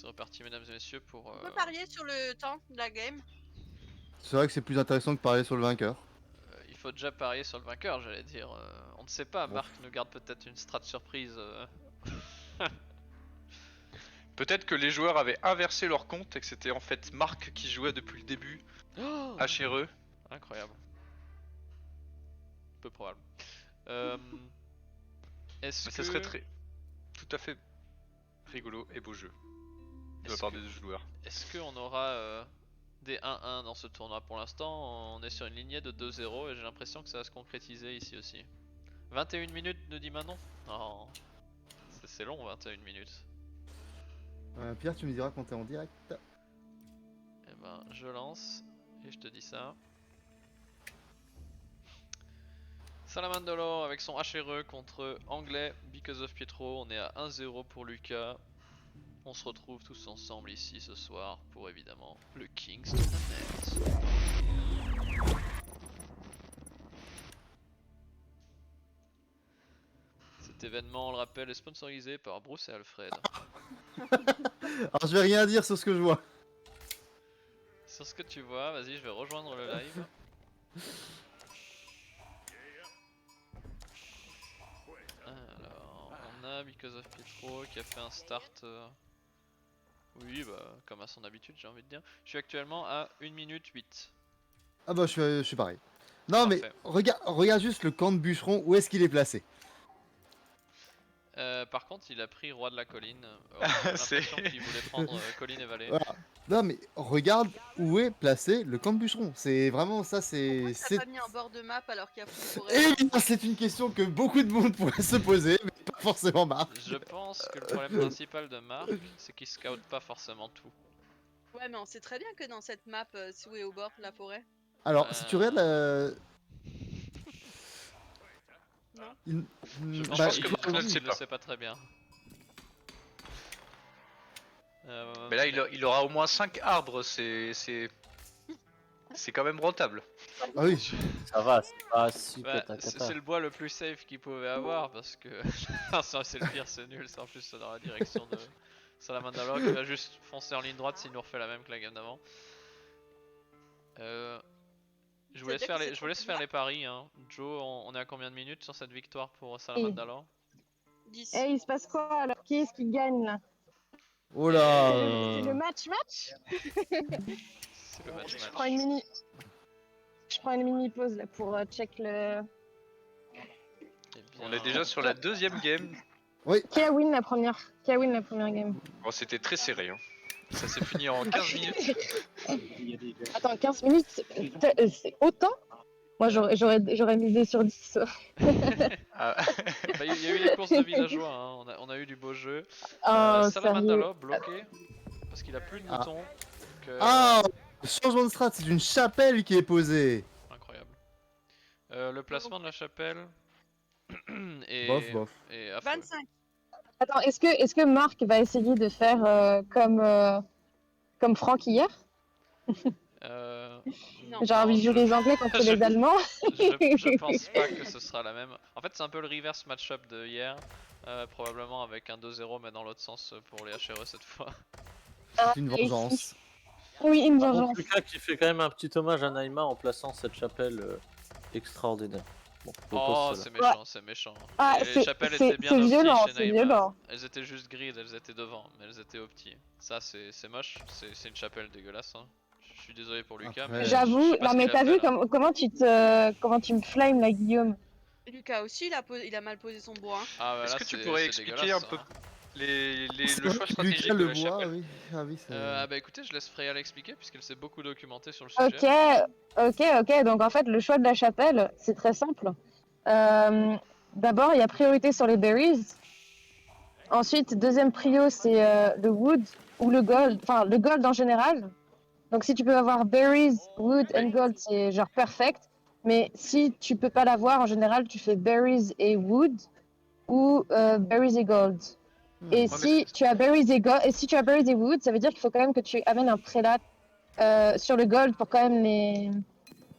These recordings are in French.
reparti, mesdames et messieurs, pour. On peut parier sur le temps de la game. C'est vrai que c'est plus intéressant que parier sur le vainqueur. Il faut déjà parier sur le vainqueur, j'allais dire. On ne sait pas, Bon. Marc nous garde peut-être une strat surprise. Peut-être que les joueurs avaient inversé leur compte et que c'était en fait Marc qui jouait depuis le début. Oh HRE. Incroyable. Peu probable. Est-ce Mais que. ça serait très. Tout à fait rigolo et beau jeu. De la part des deux joueurs. Est-ce qu'on aura des 1-1 dans ce tournoi? Pour l'instant, on est sur une lignée de 2-0 et j'ai l'impression que ça va se concrétiser ici aussi. 21 minutes, nous dit Manon. Oh, c'est long, 21 minutes. Pierre, tu me diras quand t'es en direct. Eh ben, je lance et je te dis ça. Salamandolo avec son HRE contre Anglais, Because of Pietro. On est à 1-0 pour Lucas. On se retrouve tous ensemble ici ce soir pour évidemment le Kings Tournament. Cet événement, on le rappelle, est sponsorisé par Bruce et Alfred. Alors je vais rien dire sur ce que je vois. Sur ce que tu vois, vas-y, je vais rejoindre le live. Alors, on a Because of Pietro qui a fait un start. Oui, bah, comme à son habitude, j'ai envie de dire. Je suis actuellement à 1 minute 8. Ah bah je suis pareil. Non Parfait. mais regarde juste le camp de bûcheron, où est-ce qu'il est placé? Par contre, il a pris Roi de la Colline. J'ai l'impression qu'il voulait prendre Colline et Vallée. Voilà. Non mais regarde où est placé le camp de bûcheron. C'est vraiment ça, Pourquoi t'as pas mis un bord de map alors qu'il y a plus de forêt? Eh bien, c'est une question que beaucoup de monde pourrait se poser, mais pas forcément Marc. Je pense que le problème principal de Marc, c'est qu'il scout pas forcément tout. Ouais, mais on sait très bien que dans cette map, Sue est au bord de la forêt. Alors, si tu regardes la... Non. Je pense Bah, qu'il Marc ne le sait le pas. sait pas très bien. Mais là, il aura au moins 5 arbres, c'est quand même rentable. Ah oui. Ça va, c'est pas si Bah, cata. c'est le bois le plus safe qu'il pouvait avoir parce que ça, c'est le pire, c'est nul, c'est en plus dans la direction de Salamandalo qui va juste foncer en ligne droite s'il nous refait la même que la game d'avant. Je vous laisse faire les paris. Hein. Joe, on est à combien de minutes sur cette victoire pour Salamandalo? 10. Eh, il se passe quoi alors? Qui est-ce qui gagne là? Oh là. C'est le match? C'est le match. Je prends une mini pause là pour check le. Eh bien, On est déjà sur la deuxième game. Qui a win la première game? Bon, c'était très serré. Hein. Ça s'est fini en 15 minutes. Attends, 15 minutes, c'est autant? Moi j'aurais misé sur 10. Ah. Bah, il y a eu les courses de villageois, hein. on a eu du beau jeu. Oh, Salamandalo bloqué parce qu'il a plus de moutons. Donc, Ah, changement de strat, c'est une chapelle qui est posée. incroyable. Le placement de la chapelle et, Bof. et affreux. 25. Attends, est-ce que Marc va essayer de faire comme Franck hier? Non. Genre il joue les Anglais contre les Allemands? Je pense pas que ce sera la même. En fait, c'est un peu le reverse match-up de hier. Probablement avec un 2-0, mais dans l'autre sens pour les HRE cette fois. C'est une vengeance. Oui, une Par contre, vengeance. Lucas qui fait quand même un petit hommage à Naïma en plaçant cette chapelle extraordinaire. Bon, Oh, c'est méchant, c'est méchant. Ah, Et les chapelles c'est étaient bien opti violent, chez c'est Naïma. violent. Elles étaient juste grid, elles étaient devant, mais elles étaient opti. Ça, c'est moche, c'est une chapelle dégueulasse. Hein. Je suis désolé pour Lucas, Après, mais J'avoue, je sais pas non ce mais qu'il a t'as fait, vu là. comment tu me flames là, Guillaume? Lucas aussi, il a mal posé son bois. Hein. Ah, bah, Est-ce là, que tu c'est- pourrais c'est expliquer dégueulasse, un peu hein. le choix stratégique Lucas de le la voit, chapelle? oui. Ah oui, c'est... Ah bah écoutez, je laisse Freya l'expliquer puisqu'elle s'est beaucoup documentée sur le Ok, sujet. donc en fait le choix de la chapelle, c'est très simple. D'abord, il y a priorité sur les berries. Ensuite, deuxième prio, c'est le wood ou le gold, enfin le gold en général. Donc si tu peux avoir berries, wood and gold, c'est genre perfect. Mais si tu peux pas l'avoir, en général, tu fais berries et wood ou berries et gold. Et Ouais, si tu as berries et wood, ça veut dire qu'il faut quand même que tu amènes un prélat sur le gold pour quand même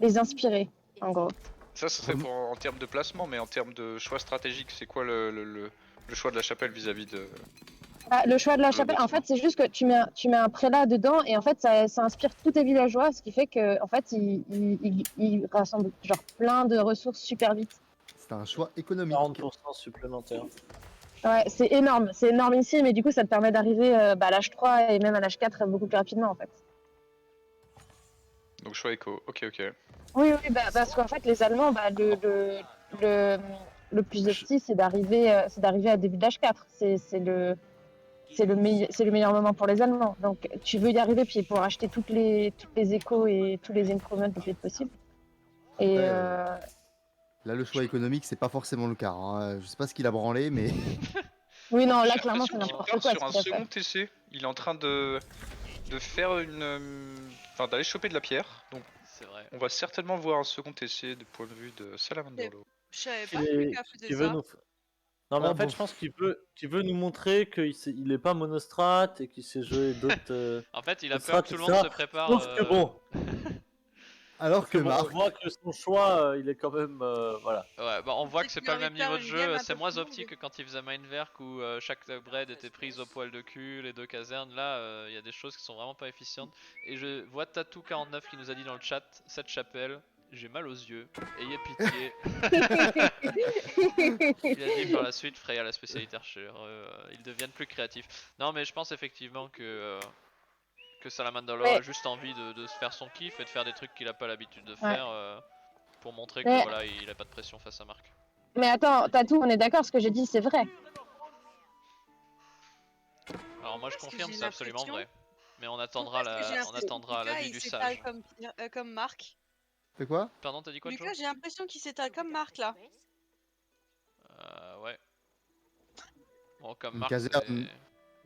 les inspirer, en gros. Ça serait pour, en termes de placement, mais en termes de choix stratégique, c'est quoi le choix de la chapelle vis-à-vis de... Bah, le choix de la chapelle, en bâtiment. fait, c'est juste que tu mets un prélat dedans et en fait, ça inspire tous tes villageois, ce qui fait que, en fait, il rassemble genre plein de ressources super vite. C'est un choix économique. 40% supplémentaire. Ouais, c'est énorme ici, mais du coup, ça te permet d'arriver à l'âge 3 et même à l'âge 4 beaucoup plus rapidement, en fait. Donc choix éco, ok. Oui, oui, bah, parce qu'en fait, les Allemands, le plus opti, c'est d'arriver à début d'âge 4. C'est le meilleur moment pour les Allemands. Donc, tu veux y arriver puis pour acheter toutes les échos et tous les improvements le plus vite possible. Et Après, Là, le choix économique, c'est pas forcément le cas. Hein. Je sais pas ce qu'il a branlé, mais oui, non, là, J'ai clairement, c'est l'impression qu'il n'importe part quoi. sur un ce qu'il a fait. second essai. Il est en train de faire une... Enfin, d'aller choper de la pierre. Donc C'est vrai. on va certainement voir un second essai du point de vue de Salamandolo. Je savais pas Il que est- Lucas faisait qui veut ça. nous... Non, mais Oh, en fait, bon. je pense qu'il veut nous montrer qu'il est pas monostrat et qu'il sait jouer d'autres. En fait, il a Ce peur sera que tout le tout monde ça. se prépare. Sauf que bon, alors que on Marc, voit que son choix, il est quand même. Voilà. Ouais, bah on voit que Peut-être c'est qu'il pas a le même envie de faire niveau de une game jeu, un c'est peu moins plus opti longue. que quand il faisait Mindwerk où chaque upgrade était prise au poil de cul, les deux casernes. Là, il y a des choses qui sont vraiment pas efficientes. Et je vois Tatou49 qui nous a dit dans le chat, cette chapelle, j'ai mal aux yeux, ayez pitié. Il a dit par la suite, Freya la spécialité archer, ils deviennent plus créatifs. Non mais je pense effectivement que Salamandolo Ouais. a juste envie de se faire son kiff et de faire des trucs qu'il a pas l'habitude de Ouais. faire pour montrer que Mais- voilà, il a pas de pression face à Marc. Mais attends, Tatou, on est d'accord, ce que j'ai dit, c'est vrai. Alors moi je Parce que confirme, j'ai c'est absolument l'impression- vrai. Mais on attendra Pourquoi est-ce que j'ai on l'impression attendra que Lucas, l'avis il du s'étale sage. comme Marc. c'est quoi? Pardon, t'as dit quoi, Joe? Lucas, j'ai l'impression qu'il s'étale comme Marc là. Ouais. Bon, comme Une Marc, caserne-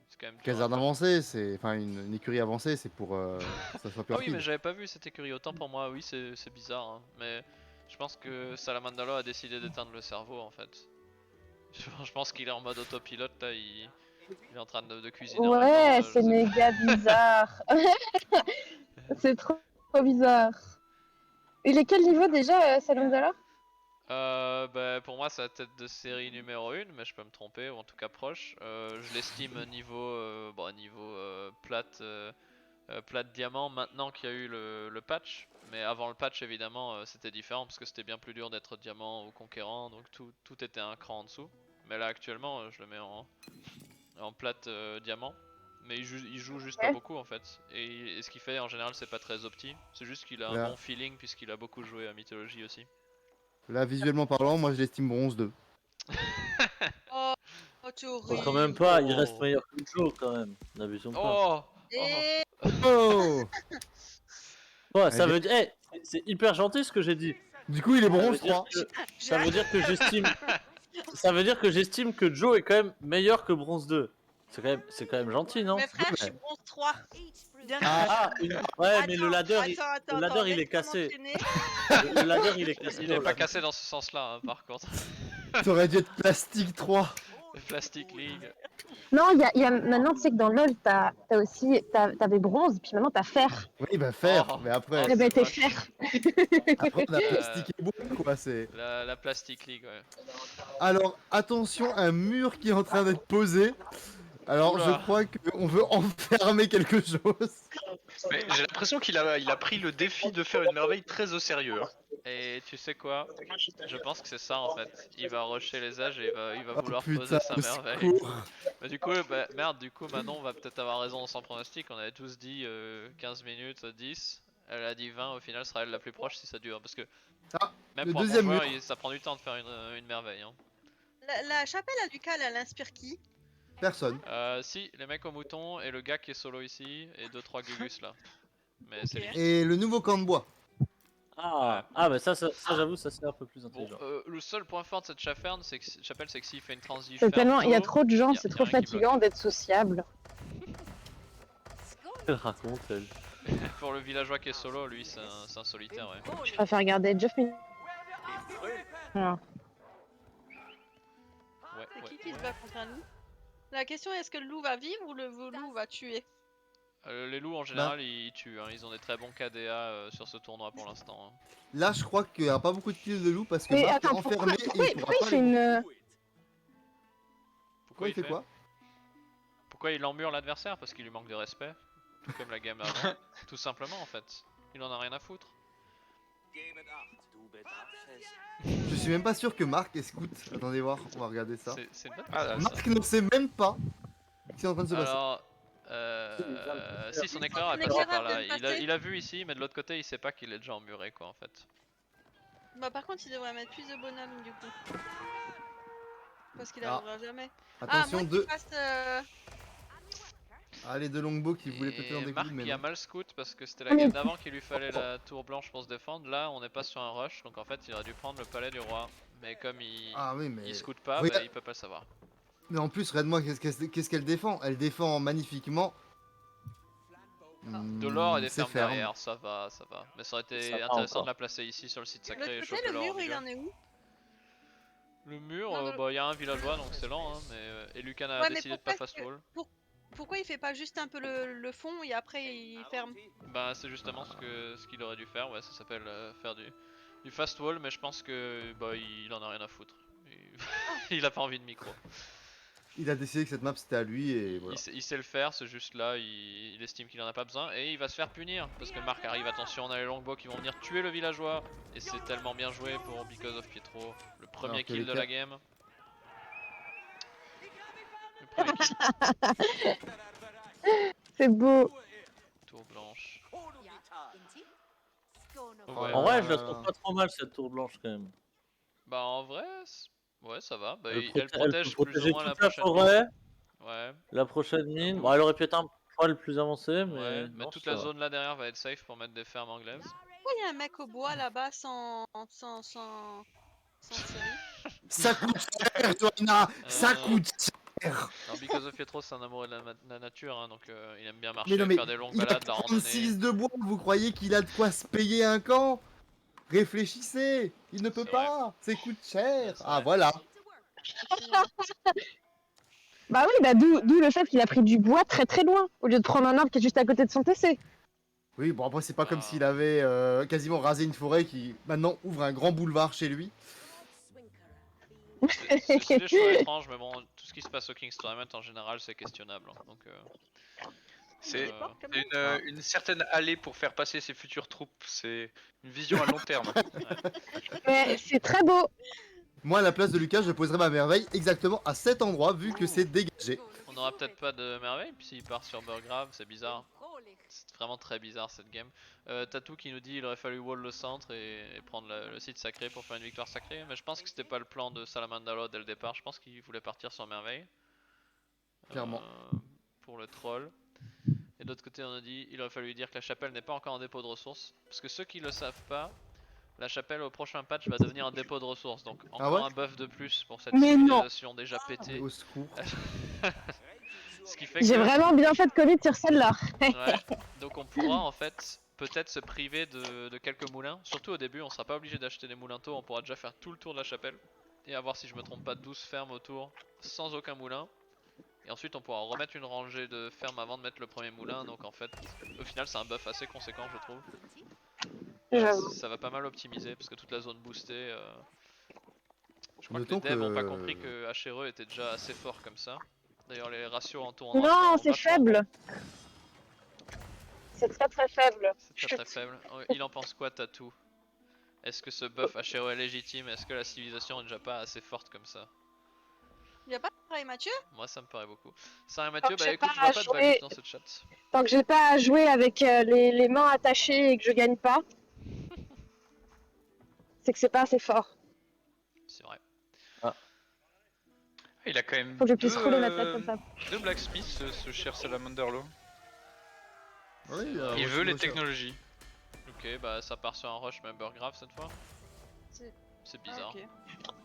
c'est quand même dur à Caserne faire. avancée, c'est enfin une écurie avancée, c'est pour que ça soit plus Ah oui, mais rapide. j'avais pas vu cette écurie. Autant pour moi, oui, c'est bizarre. Hein. Mais je pense que Salamandalo a décidé d'éteindre le cerveau en fait. Je pense qu'il est en mode autopilote là, il est en train de cuisiner en même Ouais, temps. Je c'est sais méga bizarre. C'est trop bizarre. Il est quel niveau déjà, Salamandala? Bah, pour moi, c'est la tête de série numéro 1, mais je peux me tromper, ou en tout cas proche. Je l'estime niveau, plate, plate diamant maintenant qu'il y a eu le patch. Mais avant le patch, évidemment, c'était différent parce que c'était bien plus dur d'être diamant ou conquérant, donc tout était un cran en dessous. Mais là, actuellement, je le mets en plate diamant. Mais il joue juste pas Ouais. beaucoup en fait. Et ce qu'il fait en général, c'est pas très opti. C'est juste qu'il a un Là. bon feeling puisqu'il a beaucoup joué à Mythologie aussi. Là, visuellement parlant, moi je l'estime bronze 2. Oh, tu horrible. Quand même pas, il Oh. reste meilleur que Joe quand même. N'abusons pas. Oh! Et Oh Ouais, ça Eh bien- veut dire. C'est hyper gentil ce que j'ai dit. Du coup, il est Ça veut bronze dire 3. que- Ça veut dire que j'estime. Ça veut dire que j'estime que Joe est quand même meilleur que Bronze 2. C'est quand même gentil, non? mes frères, je suis Ouais. bronze 3. Ah, ouais, mais le ladder, attends, le ladder, il est laisse-moi cassé. m'enchaîner. Le ladder, il est cassé. Il est pas cassé dans ce sens-là, hein, par contre. T'aurais dû être plastique 3. Plastic League. Non, il y a maintenant, tu sais que dans LoL, t'avais bronze, puis maintenant t'as fer. Oui, bah faire. Oh. Mais après, Oh, Eh ben, c'est t'es moche. fer. après on a Euh, plastiqué beaucoup quoi. C'est. La Plastic League, ouais. Alors attention, un mur qui est en train d'être posé. Alors Oula. je crois qu'on veut enfermer quelque chose. Mais j'ai l'impression qu'il a pris le défi de faire une merveille très au sérieux. Hein. Et tu sais quoi? Je pense que c'est ça en fait. Il va rusher les âges et il va Oh vouloir putain, poser sa au merveille. secours. Bah, du coup, merde, du coup, Manon va peut-être avoir raison sans pronostic. On avait tous dit 15 minutes, 10. Elle a dit 20, au final, sera elle la plus proche si ça dure. Parce que Ah, même le pour un bon deuxième joueur, mur. ça prend du temps de faire une merveille. Hein. La chapelle à Lucas, elle inspire qui? Personne. Si, les mecs au mouton et le gars qui est solo ici et 2-3 Gugus là. Mais c'est Ok. lui. Et le nouveau camp de bois. Ah, bah ça j'avoue, ça c'est un peu plus Bon, intelligent. le seul point fort de cette chapelle, c'est que s'il fait une transition. C'est tellement, il y a trop de gens, y a- c'est y a trop rien qui fatigant d'être sociable. Elle raconte, elle. Pour le villageois qui est solo, lui, c'est un solitaire, ouais. Je préfère regarder Jeff Min. Voilà. Ouais, C'est ouais, qui se ouais. bat contre un loup? La question est, est-ce que le loup va vivre ou le loup va tuer? Les loups en général ils tuent, hein. Ils ont des très bons KDA sur ce tournoi pour l'instant. Hein. Là, je crois qu'il n'y a pas beaucoup de kills de loup parce que Mais Marc est attends, pourquoi, enfermé pourquoi, et il pourra pourquoi il pas fait les- une... Pourquoi il fait quoi? Pourquoi il emmure l'adversaire? Parce qu'il lui manque de respect. Tout comme la game avant. Tout simplement en fait. Il en a rien à foutre. Je suis même pas sûr que Marc est scout. Attendez voir, on va regarder ça. C'est une bonne Ah, question, ça. Marc ne sait même pas ce qui est en train de se passer. Alors, si son éclaireur est Son passé éclaireur par là, vient de passer. il a vu ici, mais de l'autre côté il sait pas qu'il est déjà emmuré quoi en fait. Bah par contre, il devrait mettre plus de bonhommes du coup. Parce qu'il Ah. arrivera jamais. Attention, moi deux. qui passe, Ah, les deux longbows qui voulaient péter dans Et des Marc coups, mais il a non. mal scout parce que c'était la game d'avant qu'il lui fallait la tour blanche pour se défendre. Là on n'est pas sur un rush, donc en fait il aurait dû prendre le palais du roi. Mais comme Ah oui, mais... il scout pas, Regarde- bah, il peut pas le savoir. Mais en plus, regarde-moi, qu'est-ce qu'elle défend? Elle défend magnifiquement. De l'or et des c'est fermes ferme. derrière, ça va, ça va. Mais ça aurait été Ça va intéressant encore. de la placer ici sur le site de sacré et l'autre choper côté, le l'or au mur, il milieu. en est où? Le mur, Non, de- bah il y a un villageois donc c'est lent, hein, mais et Lucan a Ouais, mais décidé de pas pourquoi fast est-ce wall. Pourquoi il fait pas juste un peu le fond et après il ferme? Bah c'est justement ce qu'il aurait dû faire, ouais, ça s'appelle faire du fast wall, mais je pense que bah il en a rien à foutre. Il a pas envie de micro. Il a décidé que cette map c'était à lui et voilà. Il sait le faire, c'est juste là, il estime qu'il en a pas besoin et il va se faire punir parce que Marc arrive, attention, on a les longbows qui vont venir tuer le villageois et c'est tellement bien joué pour Because of Pietro, le premier Alors que kill les de cas- la game. Le premier kill, C'est beau. tour blanche. En Ouais. vrai, je la trouve pas trop mal cette tour blanche quand même. Bah en vrai, ouais ça va, bah, Elle, elle elle protège peut plus ou protéger moins la toute la prochaine forêt, ligne. Ouais, la prochaine mine. Bon, elle aurait pu être un poil plus avancée, mais. ouais, mais non, toute ça la va. zone là derrière va être safe pour mettre des fermes anglaises. Pourquoi il y a un mec au bois là-bas sans série? Ça coûte cher, Joanna. Ça Euh, coûte cher. Alors Because of Pietro c'est un amoureux de la nature, hein, donc il aime bien marcher, Mais non, mais faire des longues il a balades, la randonnée. 36 de bois. Vous croyez qu'il a de quoi se payer un camp? Réfléchissez. Il ne peut C'est pas. Ça coûte cher. Ouais, c'est Ah vrai. voilà. Bah oui, bah d'où le fait qu'il a pris du bois très très loin, au lieu de prendre un arbre qui est juste à côté de son TC. Oui, bon après c'est pas comme Ah. s'il avait quasiment rasé une forêt qui maintenant ouvre un grand boulevard chez lui. C'est des choix étranges, mais bon, tout ce qui se passe au King's Tournament en général c'est questionnable. Hein, donc, C'est euh, une certaine allée pour faire passer ses futures troupes. C'est une vision à long terme. Mais c'est très beau. Moi à la place de Lucas, je poserais ma merveille exactement à cet endroit vu que c'est dégagé. on aura peut-être pas de merveille, puis s'il part sur Burgrave, c'est bizarre. C'est vraiment très bizarre cette game. Tatou qui nous dit il aurait fallu wall le centre et prendre le site sacré pour faire une victoire sacrée, mais je pense que c'était pas le plan de Salamandalo dès le départ, je pense qu'il voulait partir sur merveille. Clairement. Pour le troll. Et de l'autre côté on a dit il aurait fallu lui dire que la chapelle n'est pas encore en dépôt de ressources, parce que ceux qui le savent pas, la chapelle au prochain patch va devenir un dépôt de ressources, donc encore ouais un buff de plus pour cette Mais non. civilisation déjà pétée. Au secours. Ce qui fait que... J'ai vraiment bien fait de coller sur celle-là. Ouais, donc on pourra en fait peut-être se priver de quelques moulins. Surtout au début, on sera pas obligé d'acheter des moulins tôt, on pourra déjà faire tout le tour de la chapelle. Et avoir, si je me trompe pas, 12 fermes autour sans aucun moulin. Et ensuite on pourra remettre une rangée de fermes avant de mettre le premier moulin. Donc en fait, au final c'est un buff assez conséquent je trouve. J'avoue. Ça va pas mal optimiser parce que toute la zone boostée... Je crois Notons que les devs ont que- pas compris que HRE était déjà assez fort comme ça. D'ailleurs les ratios en tournoi Non, sont c'est vachement faible. C'est très très faible. C'est très très faible. Il en pense quoi Tatou? Est-ce que ce buff HRE est légitime? Est-ce que la civilisation est déjà pas assez forte comme ça? Il y a pas pareil Mathieu? Moi ça me paraît beaucoup. Sarah et Mathieu, que bah j'ai écoute, pas je vois pas de joué- value dans ce chat. Tant que j'ai pas à jouer avec les mains attachées et que je gagne pas, c'est que c'est pas assez fort. C'est vrai. Il a quand même Faut que je puisse rouler ma tête comme ça. deux blacksmiths, ce cher Salamanderlo. Oui, Il moi, veut les moi, technologies. Ok, bah ça part sur un rush même Burgrave cette fois. C'est- C'est Ah, bizarre. ok.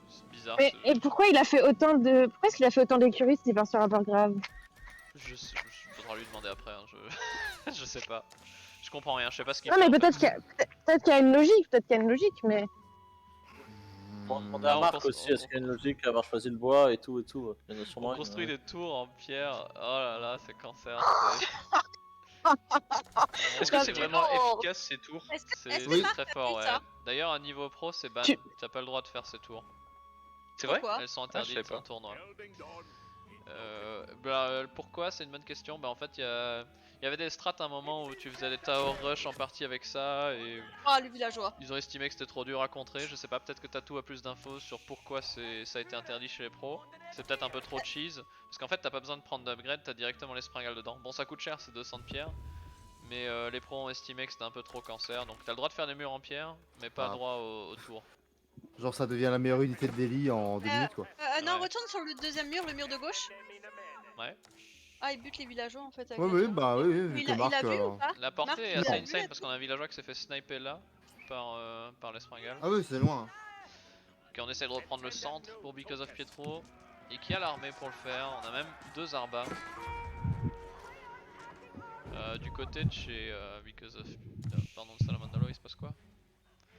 C'est bizarre. Mais, et pourquoi il a fait autant de. Pourquoi est-ce qu'il a fait autant d'écuries s'il part sur un grave? Faudra lui demander après. Hein. Je sais pas. Je comprends rien. Je sais pas ce qu'il Non, fait. mais en fait. peut-être qu'il y a une logique, peut-être qu'il y a une logique, mais. Pour Hmm. demander Ah, à on Marc pense- aussi, est-ce qu'il y a une logique à avoir choisi le bois et tout et tout. Il y en a sûrement On une, construit ouais. des tours en pierre. Oh là là, c'est cancer. Est-ce que c'est tu vraiment penses efficace ces tours? Est-ce que C'est Oui. très fort, ouais. ça D'ailleurs, à niveau pro, c'est ban. Tu- T'as pas le droit de faire ces tours. C'est vrai? Pourquoi? Elles sont je savais interdites pas. en tournoi. Pourquoi? C'est une bonne question. Bah en fait il y avait des strats à un moment où tu faisais des tower rush en partie avec ça et Ah, le villageois. ils ont estimé que c'était trop dur à contrer. Je sais pas, peut-être que Tatou a plus d'infos sur pourquoi ça a été interdit chez les pros. C'est peut-être un peu trop cheese. Parce qu'en fait t'as pas besoin de prendre d'upgrade, t'as directement les springales dedans. Bon ça coûte cher, c'est 200 de pierre. Mais les pros ont estimé que c'était un peu trop cancer. Donc t'as le droit de faire des murs en pierre, mais pas Ah. droit au tour. Genre ça devient la meilleure unité de délit en 2 minutes quoi. Non, Ouais. retourne sur le deuxième mur, le mur de gauche. Ouais. Ah, il bute les villageois en fait. Avec Ouais la oui pierre. bah oui, vu Il que a, Marc... il a vu ou pas? La portée Marc, est il assez a vu insane la- parce qu'on a un villageois qui s'est fait sniper là par les springales. Ah oui c'est loin. Ok, on essaie de reprendre le centre pour Because of Pietro. Et qui a l'armée pour le faire. On a même 2 Arbas. Du côté de chez Because of... pardon, de Salamandalo, il se passe quoi?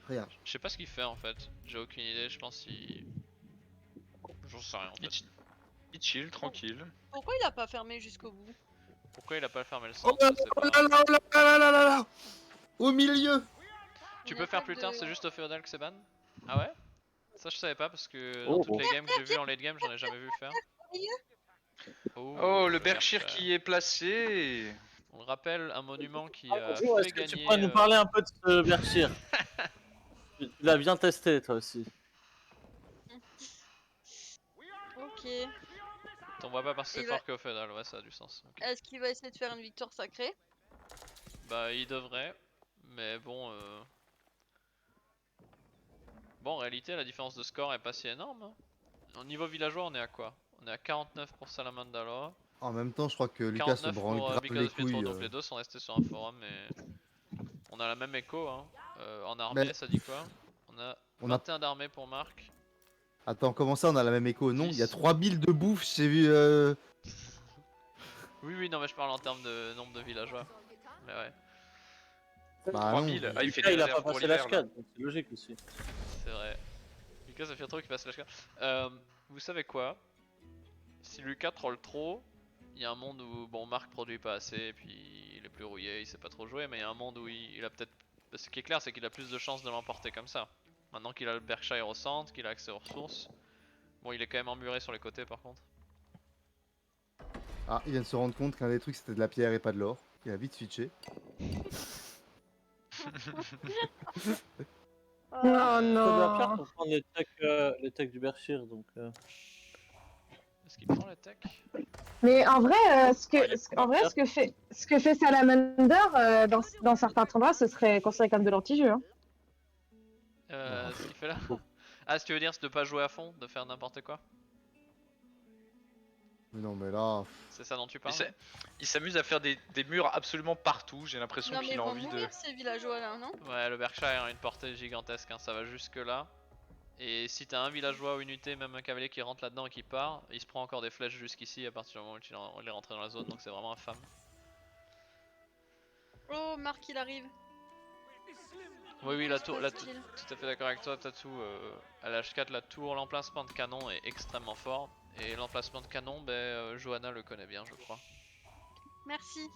Rien. Je sais pas ce qu'il fait en fait. J'ai aucune idée, je pense qu'il... J'en sais rien en fait. Il chill, tranquille. Pourquoi il a pas fermé jusqu'au bout? Pourquoi il a pas fermé le Oh centre, là je sais là pas. là là là là là là. Au milieu. Tu Une peux faire attaque plus tard, de- c'est juste au féodal que c'est ban? Ah ouais? Ça je savais pas parce que dans Oh, toutes oh. les games que j'ai vu en late game, j'en ai jamais vu faire. Oh, le Berkshire qui est placé. On le rappelle, un monument qui a Bonjour, fait est-ce que tu gagner... pourrais nous parler un peu de ce Berkshire? Tu l'as bien testé toi aussi. Ok. T'en vois pas parce que c'est Il va- fort qu'au féodal, ouais ça a du sens. Ok. Est-ce qu'il va essayer de faire une victoire sacrée? Bah il devrait, mais bon... Bon en réalité la différence de score est pas si énorme. Hein. Au niveau villageois on est à quoi? On est à 49 pour Salamandalo, En même temps je crois que Lucas se 49 branle pour grave Because les of Pietro, couilles. donc les deux sont restés sur un forum et... On a la même écho hein. En armée Mais- ça dit quoi? On a On a... 21 d'armée pour Marc. Attends comment ça on a la même écho? Non il y a 10. 3000 de bouffe j'ai vu... Oui non mais je parle en termes de nombre de villageois. Mais ouais, Bah non. 3000. Ah, il fait Lucas, des il a réserves pas pour passé l'hiver, là. l'H4, donc c'est logique aussi. c'est vrai. Because of Pietro qui passe l'HK. Vous savez quoi? Si Lucas troll trop, il y a un monde où bon Marc produit pas assez et puis il est plus rouillé, il sait pas trop jouer, mais il y a un monde où il a peut-être... Ce qui est clair c'est qu'il a plus de chances de l'emporter comme ça. Maintenant qu'il a le Berkshire au centre, qu'il a accès aux ressources. Bon il est quand même emmuré sur les côtés par contre. Ah il vient de se rendre compte qu'un des trucs c'était de la pierre et pas de l'or. Il a vite switché. Oh Ça doit faire non. pour prendre les techs du Berkshire donc. Est-ce qu'il prend la tech? Mais en vrai, en vrai, ce que fait Salamander dans certains tournois, ce serait considéré comme de l'anti-jeu. Hein. Ce qu'il fait là? Ah ce que tu veux dire c'est de pas jouer à fond, de faire n'importe quoi? Mais non mais là... C'est ça dont tu parles? Il s'amuse à faire des murs absolument partout. J'ai l'impression Non mais qu'il ils a vont envie de. mourir ces villageois là, non? Ouais le Berkshire a une portée gigantesque, hein, ça va jusque là. Et si t'as un villageois ou une unité, même un cavalier qui rentre là-dedans et qui part, il se prend encore des flèches jusqu'ici à partir du moment où il est rentré dans la zone, donc c'est vraiment infâme. Oh, Marc il arrive. Oui, la tour, Passe kill. tout à fait d'accord avec toi, Tatou. À l'H4, la tour, l'emplacement de canon est extrêmement fort. Et l'emplacement de canon, Johanna le connaît bien, je crois. Merci.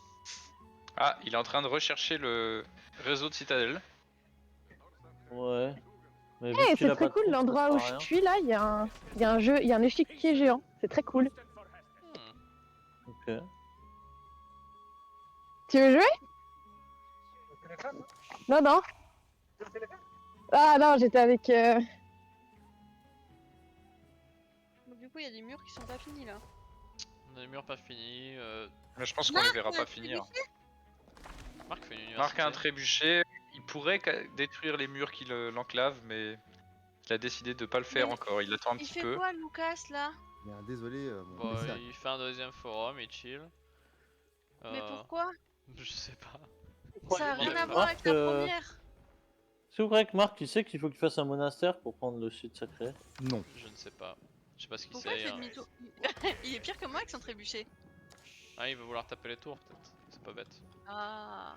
Ah, il est en train de rechercher le réseau de citadelle. Ouais. Mais vu Eh, qu'il c'est a très pas de cool, trou, ça l'endroit sert où à je rien. suis là, il y a un échiquier géant. C'est très cool. Ok. Tu veux jouer? Non, non. Ah non, j'étais avec... Du coup il y a des murs qui sont pas finis là. On a les murs pas finis. Mais je pense qu'on les verra pas finir. Marc fait une université. Marc a un trébuchet. Il pourrait détruire les murs qui l'enclavent, mais il a décidé de pas le faire Mais encore. Il attend un Il petit fait peu. quoi Lucas là? Merde, désolé mon Bon, message. il fait un deuxième forum, il chill. Mais pourquoi? Je sais pas. Ça a rien à Marc, voir avec la première. Est-ce que vous croyez que Marc il sait qu'il faut qu'il fasse un monastère pour prendre le site sacré? Non. Je ne sais pas. Je sais pas ce qu'il Pourquoi il sait. fait demi-tour? Il est pire que moi avec son trébuchet. Ah, il veut vouloir taper les tours peut-être. C'est pas bête. Ah.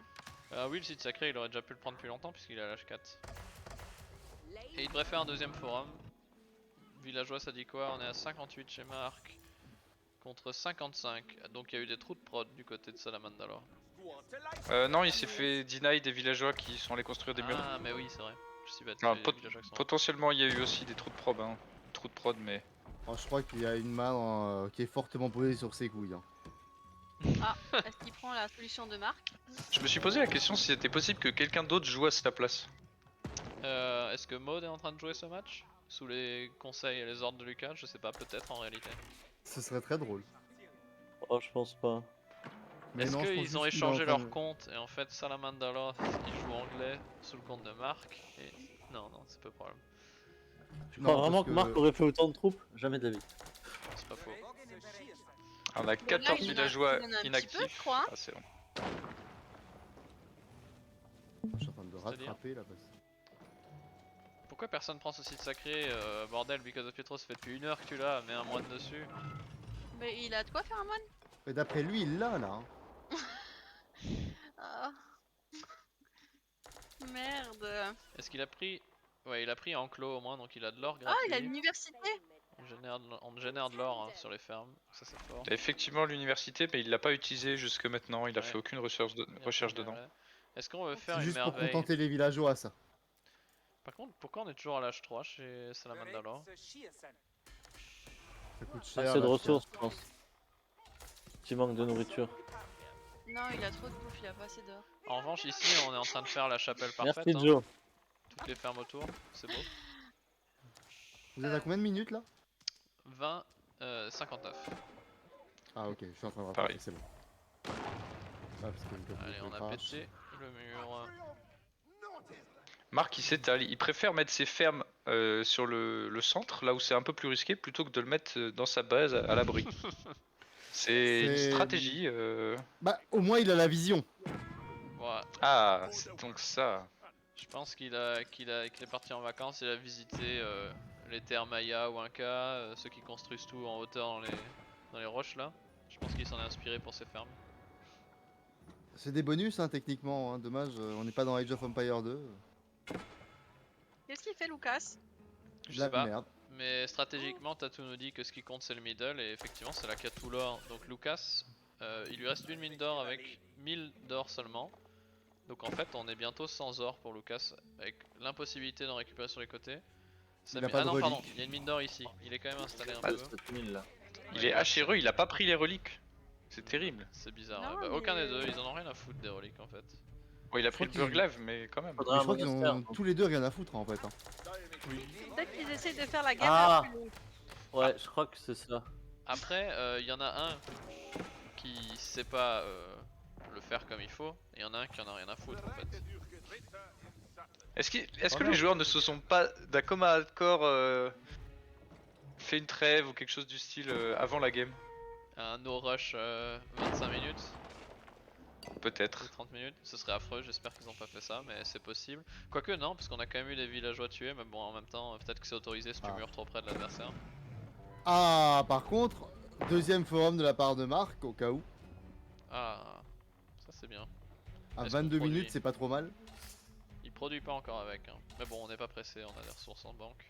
Oui, le site sacré, il aurait déjà pu le prendre depuis longtemps puisqu'il est à l'H4. Et il devrait faire un deuxième forum. Villageois, ça dit quoi? On est à 58 chez Marc. Contre 55. Donc il y a eu des trous de prod du côté de Salamandalo. Non, il s'est fait deny des villageois qui sont allés construire des murs. Ah, mais oui, c'est vrai. Je suis bête. Ah, il y a des villageois qui sont- Potentiellement, il y a eu aussi des trous de prod, mais Oh, je crois qu'il y a une main qui est fortement posée sur ses couilles. Hein. Est-ce qu'il prend la solution de Marc? Je me suis posé la question si c'était possible que quelqu'un d'autre joue à sa place. Est-ce que Maud est en train de jouer ce match? Sous les conseils et les ordres de Lucas? Je sais pas, peut-être en réalité. Ce serait très drôle. Oh, je pense pas. Est-ce non, je pense qu'ils juste ont qu'il est échangé en train leur de- compte et en fait Salamandaloth il joue anglais sous le compte de Marc et... Non, c'est pas le problème. Tu Non, crois vraiment parce que Marc aurait fait autant de troupes? Jamais de la vie. C'est pas faux. On a 14 il en a- villageois il en a un petit peu, inactifs. je crois. Ah, c'est bon. Je suis en train de C'est-à-dire rattraper là. Parce... Pourquoi personne prend ce site sacré bordel, Because of Pietro, ça fait depuis 1 heure que tu l'as, mets un moine dessus. Mais il a de quoi faire un moine? Mais d'après lui, il l'a là. Hein. Ah. Merde. Est-ce qu'il a pris... Ouais, il a pris enclos au moins, donc il a de l'or Ah, gratuit. il a l'université. On génère de l'or sur les fermes, ça c'est fort. Il a effectivement l'université, mais il l'a pas utilisé jusque maintenant. Il a Ouais. fait aucune recherche, dedans. Est-ce qu'on veut faire C'est une juste pour merveille? contenter les villageois, ça. Par contre, pourquoi on est toujours à l'âge 3 chez Salamandaloth? Ça coûte Pas cher. assez de là, ressources, je pense. Petit manque de nourriture. Non, il a trop de bouffe, il a pas assez d'or. En revanche, ici, on est en train de faire la chapelle parfaite. Merci hein. Joe. Toutes les fermes autour, c'est beau. Vous êtes à combien de minutes là 20, 59. Ah ok, je suis en train de Pareil. rattraper, c'est bon. Ah, parce que comme Allez, je on a crache. pété le mur. Marc, il s'étale. Il préfère mettre ses fermes sur le centre, là où c'est un peu plus risqué, plutôt que de le mettre dans sa base à l'abri. C'est une C'est- stratégie. Bah, au moins il a la vision. Ouais, Ah, c'est donc ça. je pense qu'il est parti en vacances, il a visité les terres Maya ou Inca, ceux qui construisent tout en hauteur dans les roches là. Je pense qu'il s'en est inspiré pour ses fermes. C'est des bonus hein, techniquement, hein. Dommage, on n'est pas dans Age of Empire 2. Qu'est-ce qu'il fait, Lucas? Je De la sais pas. merde. Mais stratégiquement, Tatou nous dit que ce qui compte c'est le middle et effectivement c'est la tout l'or. Donc Lucas, il lui reste une mine d'or avec 1000 d'or seulement. Donc en fait on est bientôt sans or pour Lucas avec l'impossibilité d'en récupérer sur les côtés. Ça Il a met- pas ah de non pardon, relique. il y a une mine d'or ici. Il est quand même installé un Ah, peu. 7000 là. Il est hachéreux, il a pas pris les reliques. C'est terrible. C'est bizarre. Non, ouais. Bah, aucun des mais- deux, ils en ont rien à foutre des reliques en fait. Bon, il a Je pris crois le qu'il- burglaive, mais quand même. Mais Faudrait je un crois qu'ils monastère, ont donc. tous les deux rien à foutre en fait. Hein. Peut-être qu'ils essayent de faire la guerre Ah. la plus longue. Ouais, je crois que c'est ça. Après, il y en a un qui sait pas le faire comme il faut, et il y en a un qui en a rien à foutre en fait. Est-ce que Oh, les merde. joueurs ne se sont pas d'un commun accord fait une trêve ou quelque chose du style avant la game? Un no rush 25 minutes, Peut-être. 30 minutes, ce serait affreux, j'espère qu'ils ont pas fait ça, mais c'est possible. Quoique non, parce qu'on a quand même eu des villageois tués, mais bon en même temps, peut-être que c'est autorisé si tu Ah. mures trop près de l'adversaire. Ah, par contre, deuxième forum de la part de Marc, au cas où. Ah, ça c'est bien. À Est-ce qu'on 22 produit minutes, c'est pas trop mal. Il produit pas encore avec, hein. Mais bon on n'est pas pressé, on a des ressources en banque.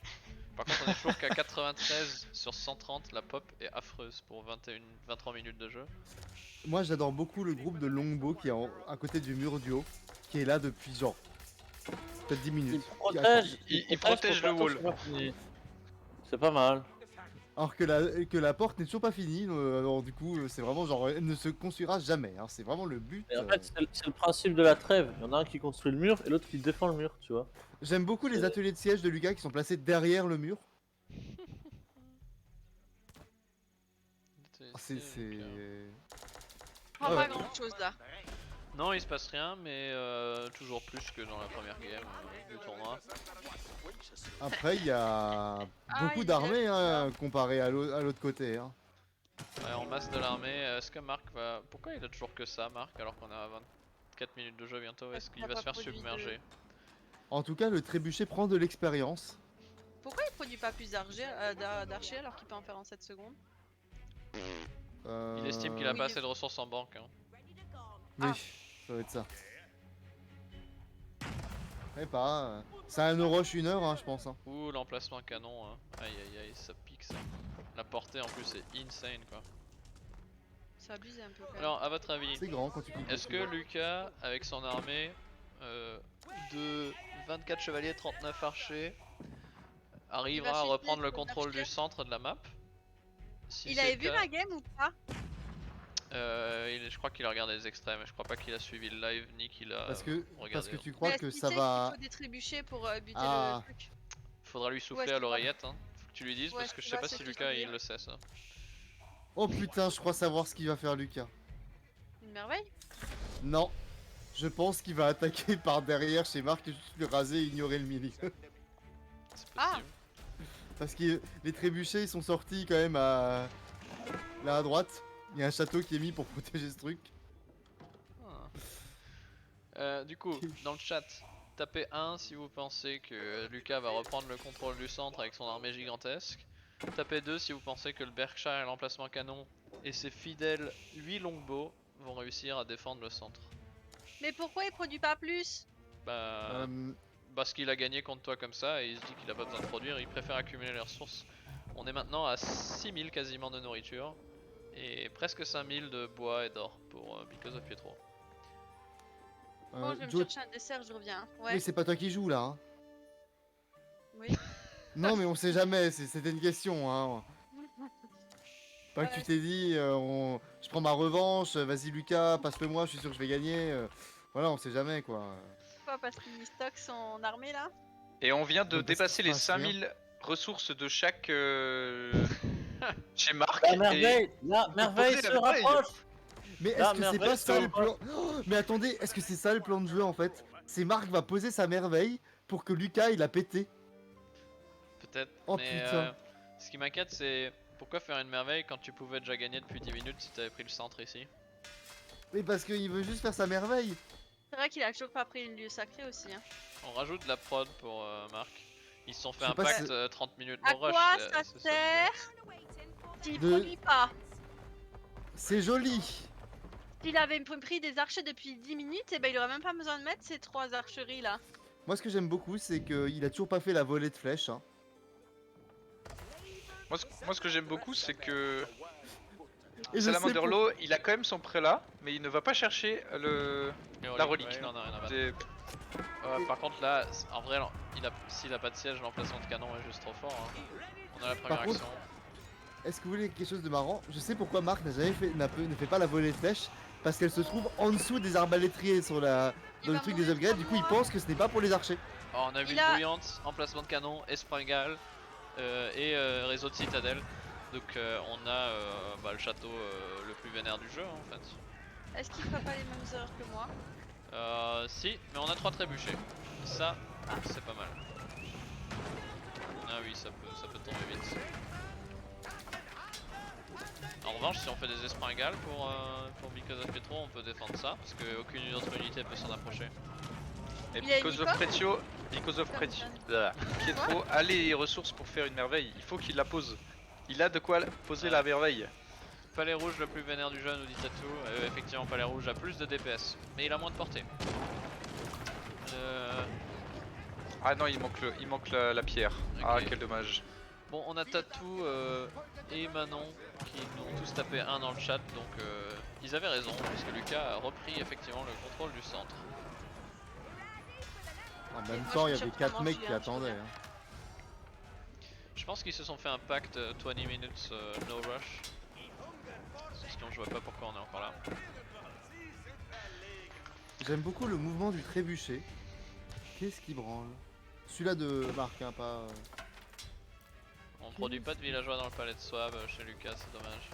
Par contre on est toujours qu'à 93 sur 130, la pop est affreuse pour 23 minutes de jeu. Moi, j'adore beaucoup le groupe de Longbow qui est à côté du mur du haut, qui est là depuis genre peut-être 10 Il minutes. protège, Il protège pour le pas wall. que ce soit fini. C'est pas mal. Alors que la porte n'est toujours pas finie, alors du coup, c'est vraiment genre, elle ne se construira jamais. Hein. C'est vraiment le but. Et en fait, c'est le principe de la trêve. Il y en a un qui construit le mur et l'autre qui défend le mur, tu vois. J'aime beaucoup les ateliers de siège de Lucas qui sont placés derrière le mur. C'est. Oh, Ouais. pas grand chose là. Non, il se passe rien, mais toujours plus que dans la première game du tournoi. Après, il y a beaucoup il d'armées est- hein, comparé à l'autre côté. Hein. Ouais, en masse de l'armée, est-ce que Marc va... Pourquoi il a toujours que ça, Marc, alors qu'on est à 24 minutes de jeu bientôt? Est-ce qu'il qu'on a va se pas faire produit submerger? En tout cas, le trébuchet prend de l'expérience. Pourquoi il produit pas plus d'archers alors qu'il peut en faire en 7 secondes? Il estime qu'il a Oui. pas assez de ressources en banque. Hein. Oui, ça va être ça. Je sais pas. C'est un Eurorush 1 heure, hein, je pense. Hein. Ouh, l'emplacement canon, hein. Aïe aïe aïe, ça pique ça. La portée en plus est insane quoi. C'est abusé un peu quand même. Alors, à votre avis, C'est grand quand tu cliques. est-ce que dessus. Lucas, avec son armée de 24 chevaliers, 39 archers, arrivera à filmer reprendre le son contrôle du archer centre de la map? Si Il c'est avait le vu cas, ma game ou pas? je crois qu'il a regardé les extraits, mais je crois pas qu'il a suivi le live ni qu'il a Parce que regardé. tu crois Mais est-ce que qu'il ça sait va. qu'il faut des trébuchets pour buter Ah. le truc? Faudra lui souffler est-ce à qu'il va- l'oreillette, hein. Faut que tu lui dises Où parce est-ce que je qu'il sais va pas se si Lucas souvenir il le sait ça. Oh putain, je crois savoir ce qu'il va faire Lucas. Une merveille? Non. Je pense qu'il va attaquer par derrière chez Marc et juste lui raser et ignorer le milieu. C'est Ah. possible. Parce que les trébuchets ils sont sortis quand même à. Là à droite. Il y a un château qui est mis pour protéger ce truc. Du coup, dans le chat, tapez 1 si vous pensez que Lucas va reprendre le contrôle du centre avec son armée gigantesque. Tapez 2 si vous pensez que le Berkshire et l'emplacement canon et ses fidèles 8 longbows vont réussir à défendre le centre. Mais pourquoi il produit pas plus? Bah, parce qu'il a gagné contre toi comme ça et il se dit qu'il a pas besoin de produire, il préfère accumuler les ressources. On est maintenant à 6000 quasiment de nourriture et presque 5000 de bois et d'or pour Because of Pietro. Bon, je vais me Joe, chercher un dessert, je reviens. Ouais, oui, c'est pas toi qui joues là. Hein. oui. Non, mais on sait jamais, c'était une question. Hein. Pas que tu Ouais. t'es dit, je prends ma revanche, vas-y Lucas, passe-le moi, je suis sûr que je vais gagner. Voilà, on sait jamais quoi. Pourquoi? Parce qu'il stocke son armée là? Et on vient de Ouais, parce dépasser qu'il les se passe rien. 5000 ressources de chaque chez Marc. La et- merveille, poser se la merveille. rapproche. Mais La est-ce que c'est merveille, pas ça ça le va. plan? Oh, mais attendez, est-ce que c'est ça le plan de jeu en fait? C'est Marc va poser sa merveille pour que Lucas il a pété. Peut-être, Oh, mais putain. ce qui m'inquiète c'est pourquoi faire une merveille quand tu pouvais déjà gagner depuis 10 minutes si t'avais pris le centre ici. Mais parce qu'il veut juste faire sa merveille. C'est vrai qu'il a toujours pas pris le lieu sacré aussi. Hein. On rajoute de la prod pour Marc. Ils se sont fait Je sais un pas pacte si- 30 minutes À no rush. quoi c'est- ça c'est sert s'il De- produit pas? C'est joli. S'il avait pris des archers depuis 10 minutes, et ben il aurait même pas besoin de mettre ces 3 archeries là. Moi ce que j'aime beaucoup c'est qu'il a toujours pas fait la volée de flèches. Hein. Moi, ce que j'aime beaucoup, c'est que Et je sais Salamanderlo, il a quand même son prélat, mais il ne va pas chercher Les la relique. ouais, il en a rien à battre. C'est- Par contre là, en vrai, s'il a pas de siège, l'emplacement de canon est juste trop fort. Hein. On a la première Par contre, action. Est-ce que vous voulez quelque chose de marrant? Je sais pourquoi Marc ne fait pas la volée de flèches. Parce qu'elle se trouve en dessous des arbalétriers sur dans Il le va truc des mourir upgrades. comme Du coup il moi. pense que ce n'est pas pour les archers. Oh, on a Il ville a- bruyante, emplacement de canon, espringale et réseau de citadelle. Donc on a le château le plus vénère du jeu hein, en fait. Est-ce qu'il fera pas les mêmes erreurs que moi? Si, mais on a 3 trébuchés. Ça, c'est pas mal. Ah oui, ça peut tomber vite. En revanche, si on fait des espringales pour Because of Pietro, on peut défendre ça, parce qu'aucune autre unité peut s'en approcher. Et Il a une Because of licorne Pretio, Because of Pietro a les ressources pour faire une merveille. Il faut qu'il la pose. Il a de quoi poser la merveille. Palais rouge le plus vénère du jeu, nous dit Tatou. Effectivement, Palais rouge a plus de DPS, mais il a moins de portée. Ah non, il manque la pierre. Ah, Ok. quel dommage. Bon, on a Tatou et Manon qui nous ont tous tapé 1 dans le chat, donc ils avaient raison, puisque Lucas a repris effectivement le contrôle du centre. En même moi, temps je il y suis avait sûre 4 qu'on mecs mange qui bien, attendaient. je Hein. Je pense qu'ils se sont fait un pacte 20 minutes no rush. Sinon je vois pas pourquoi on est encore là. J'aime beaucoup le mouvement du trébuchet. Qu'est-ce qui branle? Celui-là de Marc, hein, pas. On produit pas de villageois dans le palais de Swab chez Lucas, c'est dommage.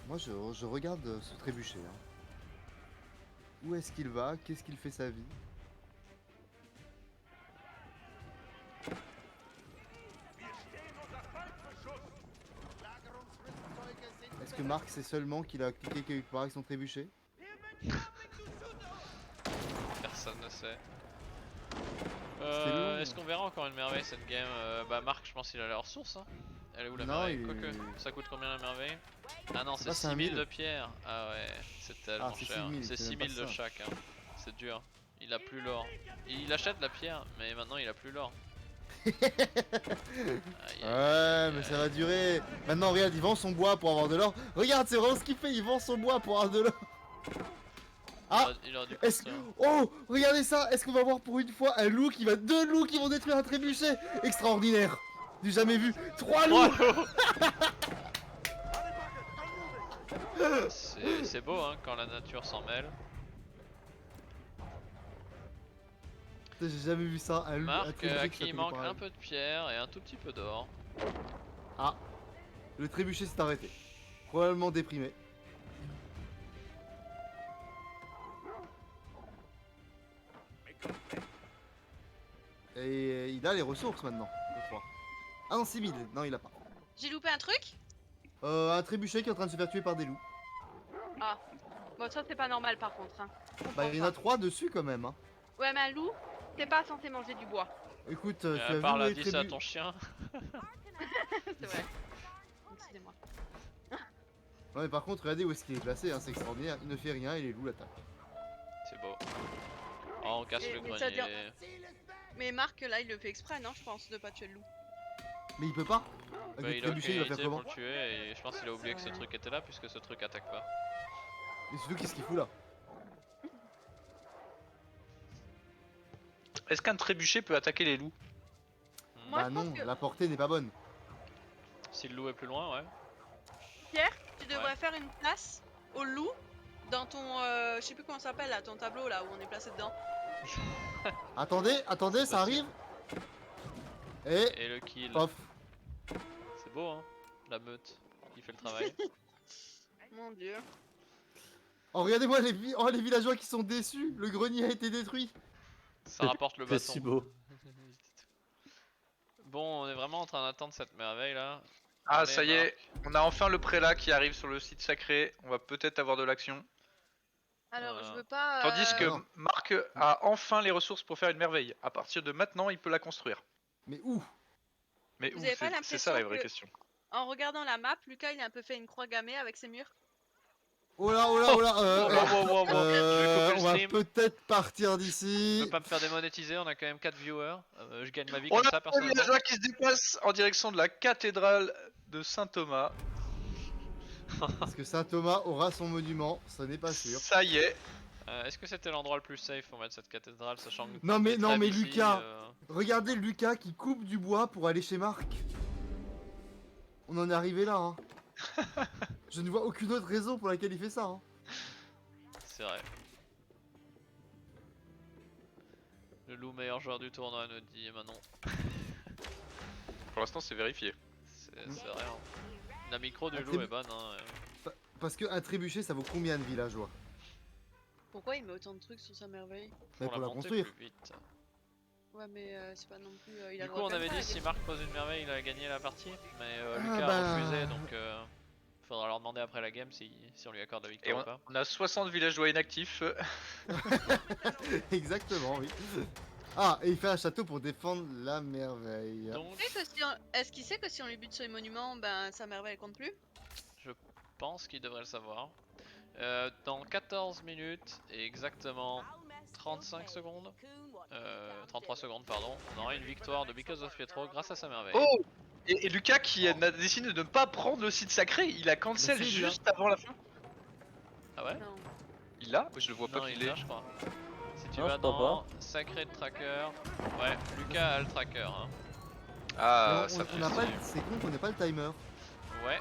Moi je regarde ce trébuchet. Hein. Où est-ce qu'il va? Qu'est-ce qu'il fait sa vie? Est-ce que Marc sait seulement qu'il a cliqué quelque part avec son trébuchet? Personne ne sait. C'est long. Est-ce qu'on verra encore une merveille cette game? Bah Marc je pense qu'il a la ressource hein. Elle est où la Non, merveille? il- Quoique, ça coûte combien la merveille? Ah non C'est c'est pas 6000 5000. de pierre. Ah ouais, c'est tellement Ah, c'est cher. 6000, C'est c'est même pas 6000 de ça. chaque hein. C'est dur. Il a plus l'or. Il achète la pierre mais maintenant il a plus l'or. Aïe, aïe, Ouais, mais ça va durer. Maintenant, regarde, il vend son bois pour avoir de l'or. Regarde, c'est vraiment ce qu'il fait, il vend son bois pour avoir de l'or. Ah, il aurait dû est-ce que... construire. Oh, regardez ça. Est-ce qu'on va voir pour une fois un loup qui va... 2 loups qui vont détruire un trébuchet? Extraordinaire. Du jamais vu. 3 loups. C'est beau hein, quand la nature s'en mêle. J'ai jamais vu ça. Un Marc trébuchet à qui qui il s'appelle manque pareil. un peu de pierre et un tout petit peu d'or. Ah, le trébuchet s'est arrêté. Probablement déprimé. Et il a les ressources maintenant, je crois. Ah non, 6000. Non, il a pas. J'ai loupé un truc? Un trébuchet qui est en train de se faire tuer par des loups. Bon, ça c'est pas normal par contre. Hein. Je comprends Bah, il y en a pas. 3 dessus quand même. Hein. Ouais, mais un loup, t'es pas censé manger du bois. Écoute, tu as vu où Parle à est 10 à trébu... ton chien. C'est vrai. Excusez-moi. Ouais, mais par contre, regardez où est-ce qu'il est placé, hein, c'est extraordinaire. Il ne fait rien et les loups l'attaquent. C'est beau. Oh, on casse Mais- le mais ça grenier. Mais Marc, là, il le fait exprès, non, je pense, de pas tuer le loup. Mais il peut pas. Avec Bah, le il a trébuchet, aucune il va faire idée comment pour le tuer et je pense qu'il a oublié que ce Ouais. truc était là puisque ce truc attaque pas. Et surtout, qu'est-ce qu'il fout là? Est-ce qu'un trébuchet peut attaquer les loups? Moi, Bah je pense non, que- la portée n'est pas bonne. Si le loup est plus loin, ouais. Pierre, tu devrais Ouais. faire une place au loup dans ton. Je sais plus comment ça s'appelle là, ton tableau là où on est placé dedans. Attendez, attendez, ça arrive. Et Et le kill. off. C'est beau hein, la meute qui fait le travail. Mon dieu. Oh, regardez-moi les villageois qui sont déçus. Le grenier a été détruit. Ça rapporte le C'est bâton. si beau. Bon, on est vraiment en train d'attendre cette merveille là. Ah, Allez, ça y est, on a enfin le prélat qui arrive sur le site sacré. On va peut-être avoir de l'action. Alors, je Voilà. veux pas. Tandis que Ah non. Marc a enfin les ressources pour faire une merveille. À partir de maintenant, il peut la construire. Mais où? Mais Vous où? avez pas C'est ça la l'impression vraie que- question. En regardant la map, Lucas il a un peu fait une croix gammée avec ses murs. Oh là, oh là, oh là. Wow, je vais couper On le va stream. peut-être partir Je d'ici. veux pas me faire démonétiser, on a quand même 4 viewers. Je gagne ma vie On comme a ça un personnellement. villageois qui se déplace en direction de la cathédrale de Saint-Thomas. Parce que Saint Thomas aura son monument, ce n'est pas sûr. Ça y est. Est-ce que c'était l'endroit le plus safe pour mettre cette cathédrale sachant que Non, mais- les non, trêves mais ici, Lucas. Regardez Lucas qui coupe du bois pour aller chez Marc. On en est arrivé là. Hein. Je ne vois aucune autre raison pour laquelle il fait ça. Hein. C'est vrai. Le loup meilleur joueur du tournoi nous dit Manon. Pour l'instant, c'est vérifié. C'est vrai. Hein. La micro du Ah, loup c'est- est bonne. Hein. Parce qu'un trébuchet, ça vaut combien de villageois? Pourquoi il met autant de trucs sur sa merveille? Mais pour la monter construire. plus vite. Ouais, mais c'est pas non plus. Il a Du le coup, droit on de avait faire dit ça, si Marc pose une merveille, il a gagné la partie. Mais Ah, Lucas bah. a refusé donc faudra leur demander après la game si on lui accorde la Et victoire ou pas. on a 60 villageois inactifs. Exactement, oui. Ah, et il fait un château pour défendre la merveille. Donc, Tu sais que si on- Est-ce qu'il sait que si on lui bute sur les monuments, ben sa merveille elle compte plus? je pense qu'il devrait le savoir. Dans 14 minutes et exactement 35 secondes, 33 secondes pardon, on aura une victoire de Because of Pietro grâce à sa merveille. Oh! Et Lucas qui a décidé de ne pas prendre le site sacré, il a cancel Mais si, il l'a. juste avant la fin. Ah ouais? Non. Il l'a? Je le vois pas Non, qu'il il l'ait. l'a je crois. Si tu Non, vas je crois dans Sacred Tracker, ouais, Lucas a le tracker. Hein. Ah, Mais ça on n'a fait pas, chier. c'est con qu'on n'ait pas le timer. Ouais,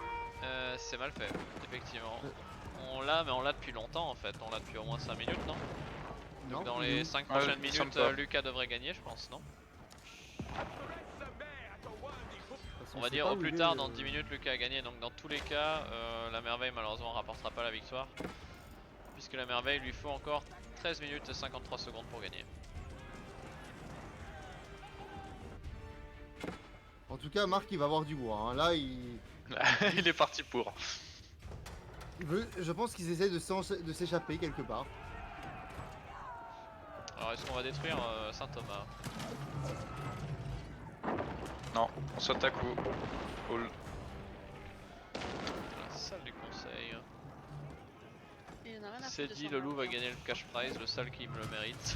c'est mal fait, effectivement. On l'a, mais on l'a depuis longtemps en fait, on l'a depuis au moins 5 minutes, non? Non, Donc dans il est les où? 5 Ah, prochaines il me semble minutes, pas. Lucas devrait gagner, je pense, non? Parce qu'on On va sait dire pas au où plus il est, tard, dans 10 minutes, Lucas a gagné. Donc dans tous les cas, la merveille malheureusement rapportera pas la victoire. Puisque la merveille lui faut encore 13 minutes et 53 secondes pour gagner. En tout cas, Marc, il va avoir du bois. Hein. Là, il Il est parti pour. veut. Je pense qu'ils essaient de s'échapper quelque part. Alors est-ce qu'on va détruire Saint-Thomas? Non, on s'attaque au... La salle du conseil. Il y en a rien à C'est foutre de dit, son le loup va merveille. gagner le cash prize, le seul qui me le mérite.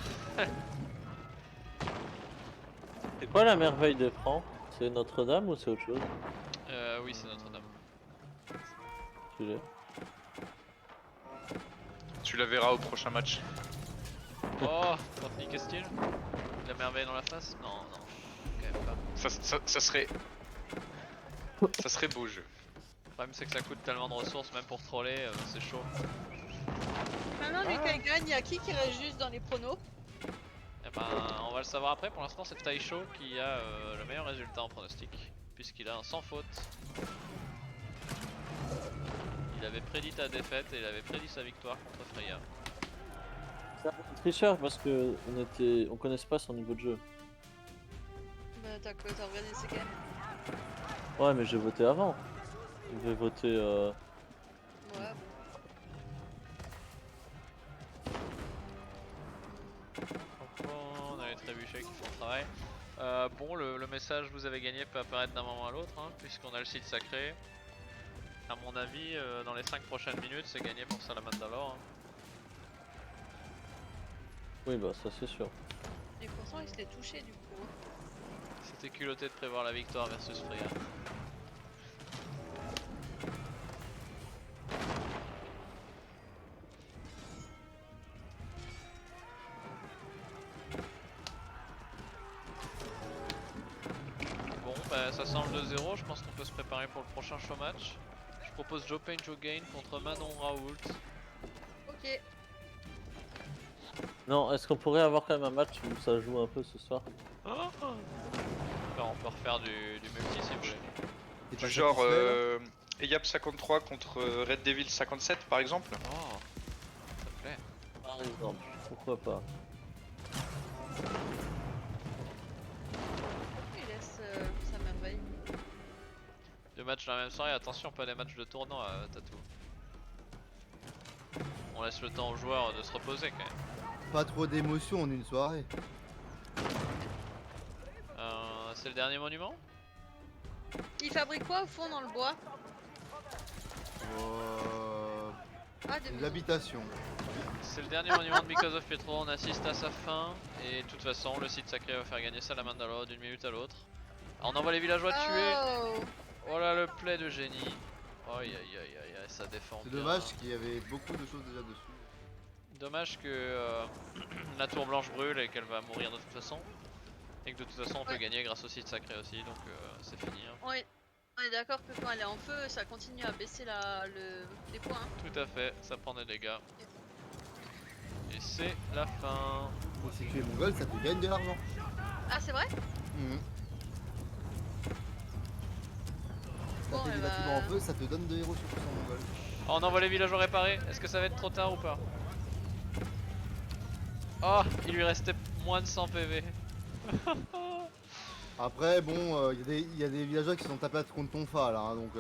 C'est quoi la merveille de Franck? C'est Notre-Dame ou c'est autre chose? Oui, c'est Notre-Dame. Tu l'as. Tu la verras au prochain match. Oh, contre qu'est-ce La merveille dans la face? Non, non, quand même pas. Ça serait... Ça serait beau jeu. problème c'est que ça coûte tellement de ressources, même pour troller, c'est chaud. Maintenant, Lucas il gagne, il y a qui reste juste dans les pronos? Et ben, on va le savoir après. Pour l'instant, c'est Taisho qui a le meilleur résultat en pronostic, puisqu'il a un sans faute. Il avait prédit ta défaite et il avait prédit sa victoire contre Freya. C'est un tricheur parce que on connaissait pas son niveau de jeu. Bah, t'as quoi? T'as regardé ces games? Ouais, mais j'ai voté avant. Je vais voter. Ouais, On a les trébuchets qui font le travail. Bon, le message vous avez gagné peut apparaître d'un moment à l'autre, hein, puisqu'on a le site sacré. À mon avis, dans les 5 prochaines minutes, c'est gagné pour Salamandalor. Hein. Oui, bah ça c'est sûr. Et pourtant, il se l'est touché du coup. C'était culotté de prévoir la victoire versus Freya. Bon, bah ça semble 2-0, je pense qu'on peut se préparer pour le prochain show match. Je propose Joe Payne, Joe Gain contre Manon Raoult. Ok. Non, est-ce qu'on pourrait avoir quand même un match où ça joue un peu ce soir? Enfin, on peut refaire du multi si vous voulez. T'es pas Du genre satisfait, là Eyap 53 contre Red Devil 57 par exemple. Oh, ça me plaît. Par exemple, pourquoi pas? Il laisse sa merveille. Deux matchs la même soirée, attention pas des matchs de tournant à Tatou. On laisse le temps aux joueurs de se reposer quand même. Pas trop d'émotion en une soirée. C'est le dernier monument? Il fabrique quoi au fond dans le bois? Ah, des Des maisons. habitations. C'est le dernier monument de Because of Pietro, on assiste à sa fin. Et de toute façon, le site sacré va faire gagner Salamandalor d'une minute à l'autre. On envoie les villageois tuer. Oh. Oh là, le play de génie. Aïe aïe aïe aïe aïe, ça défend C'est bien. dommage qu'il y avait beaucoup de choses déjà dessus. Dommage que la tour blanche brûle et qu'elle va mourir de toute façon. Et que de toute façon on peut Ouais. gagner grâce au site sacré aussi, donc c'est fini. Hein. Ouais. On est d'accord que quand elle est en feu, ça continue à baisser les points. Hein. Tout à fait, ça prend des dégâts. Et c'est la fin. Et si tu es mongol, ça te gagne de l'argent. Ah, c'est vrai? Mhm. Bon, Taper des eh ben- bâtiments en feu, ça te donne 2 héros sur ton mongol. Oh, on envoie les villageois réparés, est-ce que ça va être trop tard ou pas? Oh, il lui restait moins de 100 PV. Après, bon, il y a des villageois qui sont tapés contre ton fa là, hein, donc.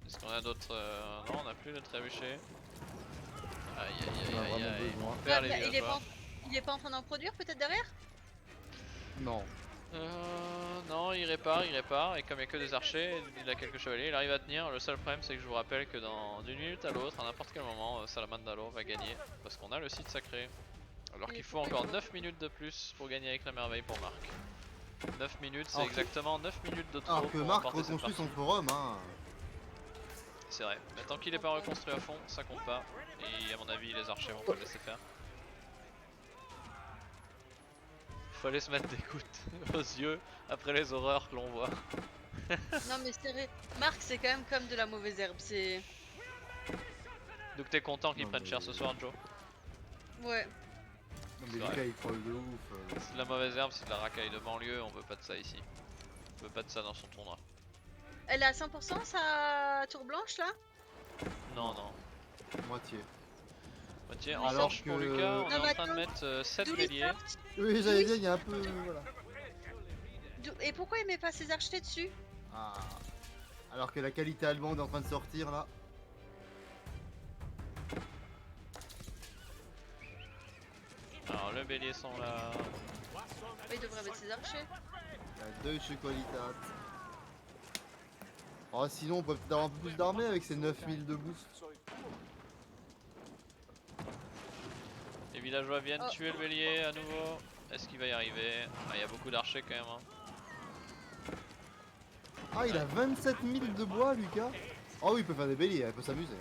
Est-ce qu'on a d'autres non, on n'a plus de trébuchets. Aïe aïe On a aïe aïe vraiment aïe. besoin. On perd les il est villageois. il est pas en train d'en produire peut-être derrière? Non. Non, il répare, et comme il n'y a que des archers, il a quelques chevaliers, il arrive à tenir. Le seul problème, c'est que je vous rappelle que d'une minute à l'autre, à n'importe quel moment, Salamandalor va gagner, parce qu'on a le site sacré. Alors qu'il faut encore 9 minutes de plus pour gagner avec la merveille pour Marc. 9 minutes, c'est Alors que- exactement 9 minutes de trop Alors que pour Marc remporter cette reconstruit son partie. forum, hein. C'est vrai, mais tant qu'il est pas reconstruit à fond, ça compte pas. Et à mon avis, les archers vont pas le laisser faire. Fallait se mettre des gouttes aux yeux après les horreurs que l'on voit. Non, mais c'est vrai. Marc, c'est quand même comme de la mauvaise herbe. C'est. Donc t'es content qu'ils Non, prennent mais- cher ce soir, Joe? Ouais. Non, C'est mais vrai. Lucas il troll de ouf. C'est de la mauvaise herbe, c'est de la racaille de banlieue, on veut pas de ça ici. On veut pas de ça dans son tournoi. Elle est à 100% sa tour blanche là? Non, non. Moitié. Bah, tiens, Oui, en alors revanche pour que- Lucas, on Non, est en mais train de attends. mettre 7 D'où les béliers. sortes Oui, j'allais dire, il y a un peu. Voilà. Et pourquoi il met pas ses archers dessus? Ah. Alors que la qualité allemande est en train de sortir là. Alors le bélier sont là. Il devrait mettre ses archers. Il y a 2 chocolitats. Oh, sinon on peut peut-être avoir un peu plus d'armée avec ces 9000 de boost. Les villageois viennent Oh. tuer le bélier à nouveau. Est-ce qu'il va y arriver? Ah, il y a beaucoup d'archers quand même. Hein. Ah, il a 27 000 de bois, Lucas. Oh oui, il peut faire des béliers, il peut s'amuser.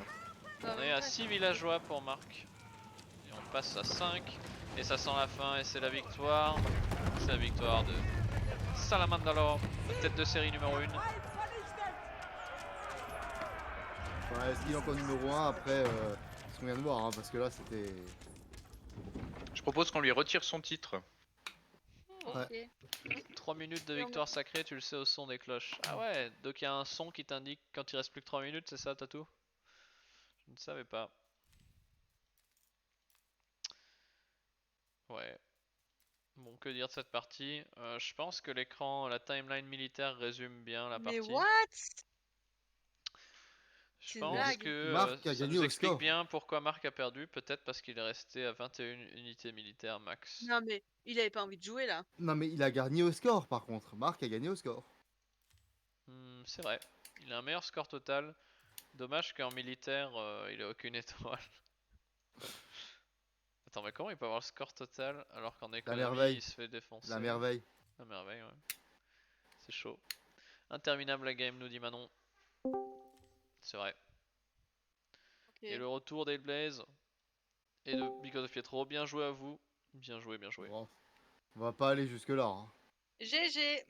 Hein. On est à 6 villageois pour Marc. Et on passe à 5. Et ça sent la fin et c'est la victoire. C'est la victoire de Salamandalor, la tête de série numéro 1. Ouais, est-ce qu'il est encore numéro 1 après ce qu'on vient de voir, hein, parce que là c'était... Je propose qu'on lui retire son titre. Ok. 3 minutes de Et on- victoire sacrée, tu le sais au son des cloches. Ah ouais, donc il y a un son qui t'indique quand il reste plus que 3 minutes, c'est ça, Tatou? Je ne savais pas. Ouais. Bon, que dire de cette partie? Je pense que l'écran, la timeline militaire résume bien la Mais partie. what? Je C'est une pense blague. que Marc a ça gagné nous au explique score. bien pourquoi Marc a perdu, peut-être parce qu'il est resté à 21 unités militaires max. Non mais il avait pas envie de jouer là. Non mais il a gagné au score par contre. Marc a gagné au score. C'est vrai, il a un meilleur score total. Dommage qu'en militaire, il a aucune étoile. Attends, mais comment il peut avoir le score total alors qu'en économie merveille. il se fait défoncer? La merveille. La merveille, ouais. C'est chaud. Interminable la game, nous dit Manon. C'est vrai. Ok. Et le retour d'Hellblaze et de Because of Pietro. Bien joué à vous. Bien joué, bien joué. Bon, on va pas aller jusque là. Hein. GG.